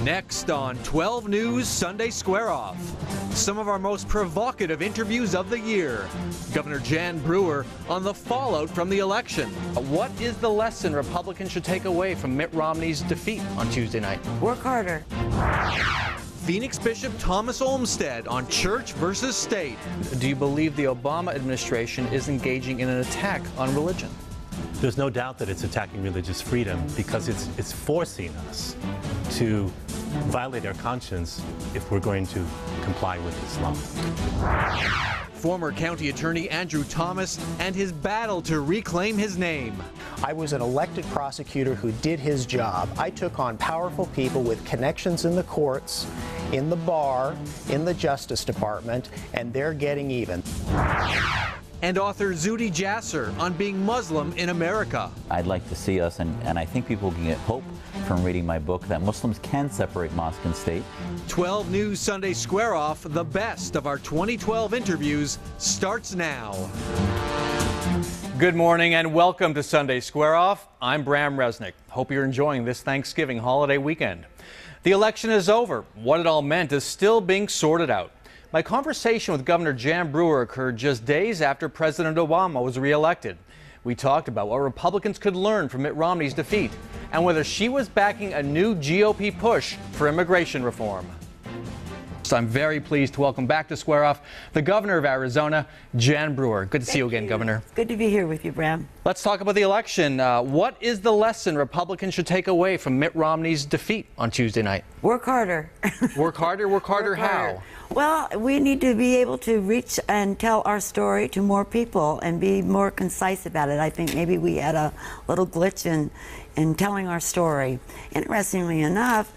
Next on 12 News Sunday Square Off, some of our most provocative interviews of the year. Governor Jan Brewer on the fallout from the election. What is the lesson Republicans should take away from Mitt Romney's defeat on Tuesday night? Work harder. Phoenix Bishop Thomas Olmsted on church versus state. Do you believe the Obama administration is engaging in an attack on religion? There's no doubt that it's attacking religious freedom because it's forcing us to violate our conscience if we're going to comply with Islam. Former County Attorney Andrew Thomas and his battle to reclaim his name. I was an elected prosecutor who did his job. I took on powerful people with connections in the courts, in the bar, in the Justice Department, and they're getting even. And author Zuhdi Jasser on being Muslim in America. I'd like to see us, and I think people can get hope from reading my book, that Muslims can separate mosque and state. 12 News Sunday Square Off, the best of our 2012 interviews, starts now. Good morning and welcome to Sunday Square Off. I'm Bram Resnick. Hope you're enjoying this Thanksgiving holiday weekend. The election is over. What it all meant is still being sorted out. My conversation with Governor Jan Brewer occurred just days after President Obama was reelected. We talked about what Republicans could learn from Mitt Romney's defeat and whether she was backing a new GOP push for immigration reform. So I'm very pleased to welcome back to Square Off the Governor of Arizona, Jan Brewer. Good to see you again, Governor. Good to be here with you, Bram. Let's talk about the election. What is the lesson Republicans should take away from Mitt Romney's defeat on Tuesday night? Work harder. Work harder? Work harder how? Well, we need to be able to reach and tell our story to more people and be more concise about it. I think maybe we had a little glitch in telling our story. Interestingly enough,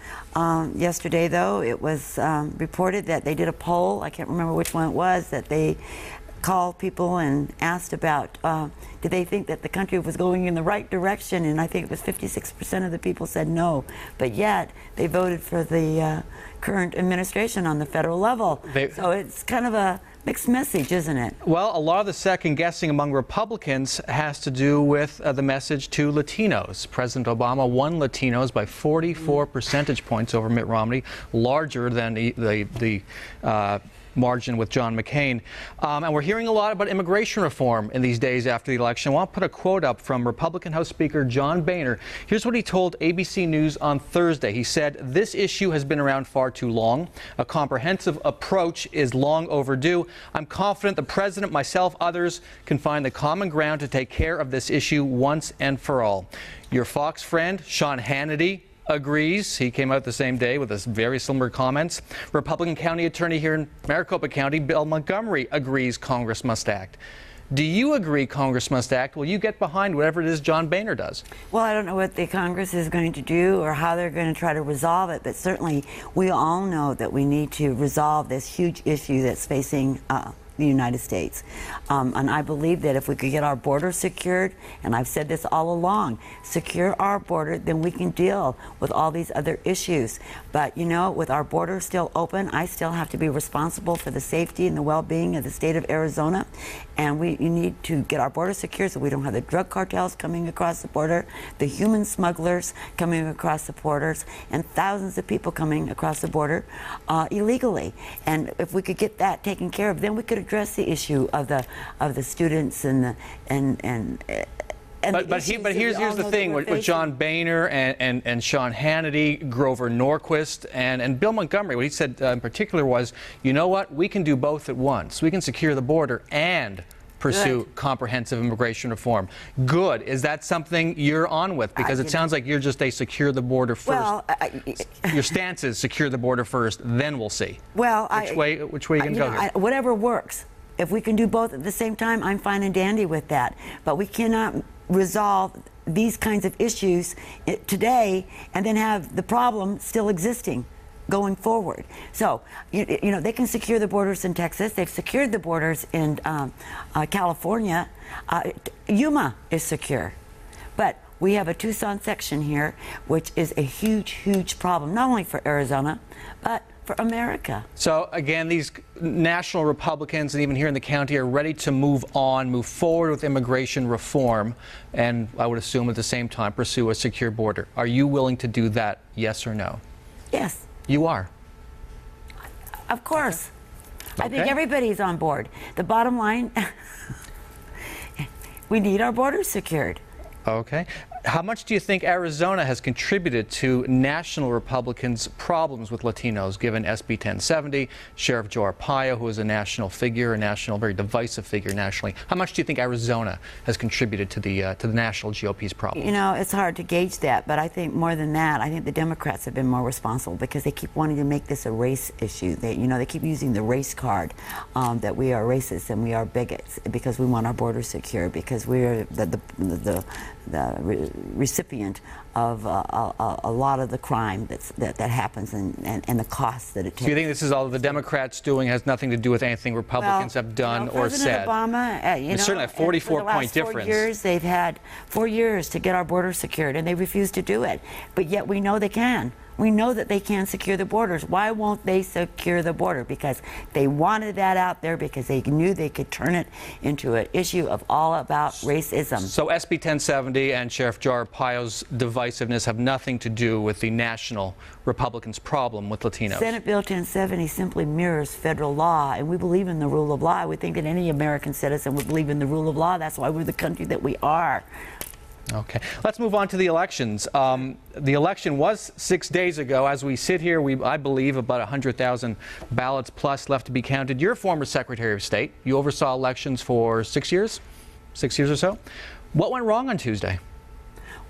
yesterday, though, it was reported that they did a poll, I can't remember which one it was, that they called people and asked about did they think that the country was going in the right direction, and I think it was 56% of the people said no, but yet they voted for the current administration on the federal level. So it's kind of a mixed message, isn't it? Well, a lot of the second guessing among Republicans has to do with the message to Latinos. President Obama won Latinos by 44 percentage points over Mitt Romney, larger than the margin with John McCain. And we're hearing a lot about immigration reform in these days after the election. I want to put a quote up from Republican House Speaker John Boehner. Here's what he told ABC News on Thursday. He said, "This issue has been around far too long. A comprehensive approach is long overdue. I'm confident the president, myself, others can find the common ground to take care of this issue once and for all." Your Fox friend, Sean Hannity, agrees. He came out the same day with this very similar comments. Republican County Attorney here in Maricopa County, Bill Montgomery, agrees Congress must act. Do you agree Congress must act? Will you get behind whatever it is John Boehner does? Well, I don't know what the Congress is going to do or how they're going to try to resolve it, but certainly we all know that we need to resolve this huge issue that's facing the United States. And I believe that if we could get our border secured, and I've said this all along, secure our border, then we can deal with all these other issues. But, you know, with our border still open, I still have to be responsible for the safety and the well-being of the state of Arizona. And you need to get our border secure so we don't have the drug cartels coming across the border, the human smugglers coming across the borders, and thousands of people coming across the border illegally. And if we could get that taken care of, then we could address the issue of the students and But here's the thing with John Boehner and Sean Hannity, Grover Norquist, and Bill Montgomery. What he said in particular was, you know what, we can do both at once. We can secure the border and pursue comprehensive immigration reform. Good. Is that something you're on with? Because it sounds like you're just a secure the border first. Well, your stance is secure the border first, then we'll see. Well, which way you can go here? Whatever works. If we can do both at the same time, I'm fine and dandy with that. But we cannot resolve these kinds of issues today and then have the problem still existing going forward. So, you know, they can secure the borders in Texas. They've secured the borders in California. Yuma is secure. But we have a Tucson section here, which is a huge, huge problem, not only for Arizona, but for America. So again, these national Republicans and even here in the county are ready to move forward with immigration reform, and I would assume at the same time pursue a secure border. Are you willing to do that, yes or no? Yes, You are. of course. I think Okay. everybody's on board. The bottom line, we need our borders secured. Okay. How much do you think Arizona has contributed to national Republicans' problems with Latinos, given SB 1070, Sheriff Joe Arpaio, who is a national figure, very divisive figure nationally? How much do you think Arizona has contributed to the national GOP's problems? You know, it's hard to gauge that, but I think more than that, I think the Democrats have been more responsible because they keep wanting to make this a race issue. They keep using the race card, that we are racist and we are bigots because we want our borders secure, because we are the recipient of a lot of the crime that happens and the costs that it takes. Do you think this is all the Democrats doing, has nothing to do with anything Republicans have done or said? President Obama, There's certainly a 44-point difference. For the last 4 years, they've had 4 years to get our borders secured, and they refuse to do it. But yet we know they can. We know that they can secure the borders. Why won't they secure the border? Because they wanted that out there, because they knew they could turn it into an issue of all about racism. So SB 1070 and Sheriff Joe Arpaio's divisiveness have nothing to do with the national Republicans' problem with Latinos. Senate Bill 1070 simply mirrors federal law, and we believe in the rule of law. We think that any American citizen would believe in the rule of law. That's why we're the country that we are. Okay, let's move on to the elections. The election was 6 days ago. As we sit here, I believe about 100,000 ballots plus left to be counted. You're a former Secretary of State. You oversaw elections for 6 years or so. What went wrong on Tuesday?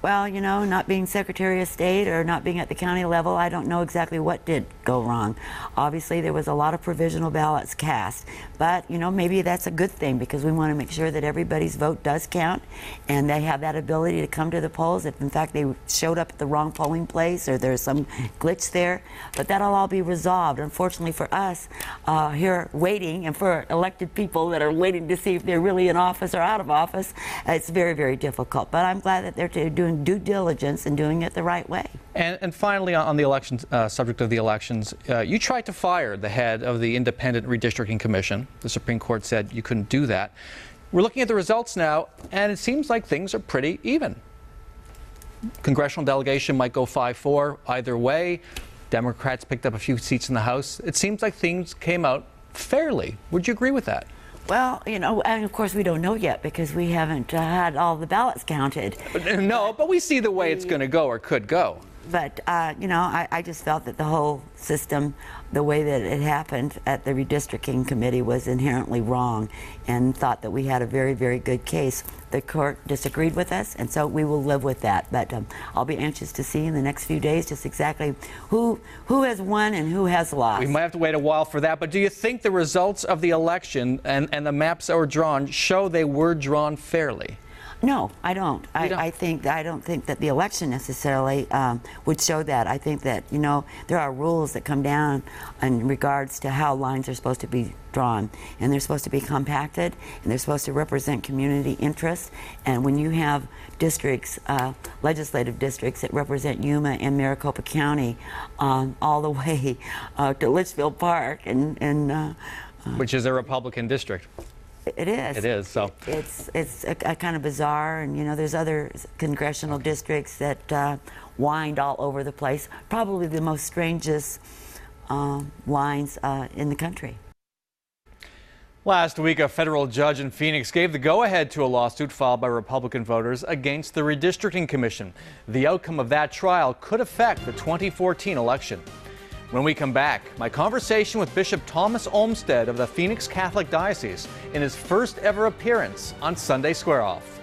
Well, you know, not being Secretary of State or not being at the county level, I don't know exactly what did go wrong. Obviously, there was a lot of provisional ballots cast, but, you know, maybe that's a good thing, because we want to make sure that everybody's vote does count and they have that ability to come to the polls if, in fact, they showed up at the wrong polling place or there's some glitch there. But that'll all be resolved. Unfortunately for us here waiting, and for elected people that are waiting to see if they're really in office or out of office, it's very, very difficult. But I'm glad that they're doing due diligence and doing it the right way. And finally, on the election subject of the elections, you tried to fire the head of the Independent Redistricting Commission. The Supreme Court said you couldn't do that. We're looking at the results now, and it seems like things are pretty even. Congressional delegation might go 5-4 either way. Democrats picked up a few seats in the House. It seems like things came out fairly. Would you agree with that? Well, you know, and of course we don't know yet because we haven't had all the ballots counted. No, but we see the way it's going to go or could go. But, you know, I just felt that the whole system, the way that it happened at the redistricting committee, was inherently wrong, and thought that we had a very, very good case. The court disagreed with us, and so we will live with that. But I'll be anxious to see in the next few days just exactly who has won and who has lost. We might have to wait a while for that, but do you think the results of the election and the maps that were drawn show they were drawn fairly? No, I don't. I don't think that the election necessarily would show that. I think that, you know, there are rules that come down in regards to how lines are supposed to be drawn, and they're supposed to be compacted, and they're supposed to represent community interests. And when you have districts, legislative districts that represent Yuma and Maricopa County, all the way to Litchfield Park, and Which is a Republican district. it is. It is. So It's a kind of bizarre, and you know, there's other congressional districts that wind all over the place. Probably the most strangest lines in the country. last week, a federal judge in Phoenix gave the go-ahead to a lawsuit filed by Republican voters against the Redistricting Commission. The outcome of that trial could affect the 2014 election. When we come back, my conversation with Bishop Thomas Olmsted of the Phoenix Catholic Diocese in his first ever appearance on Sunday Square Off.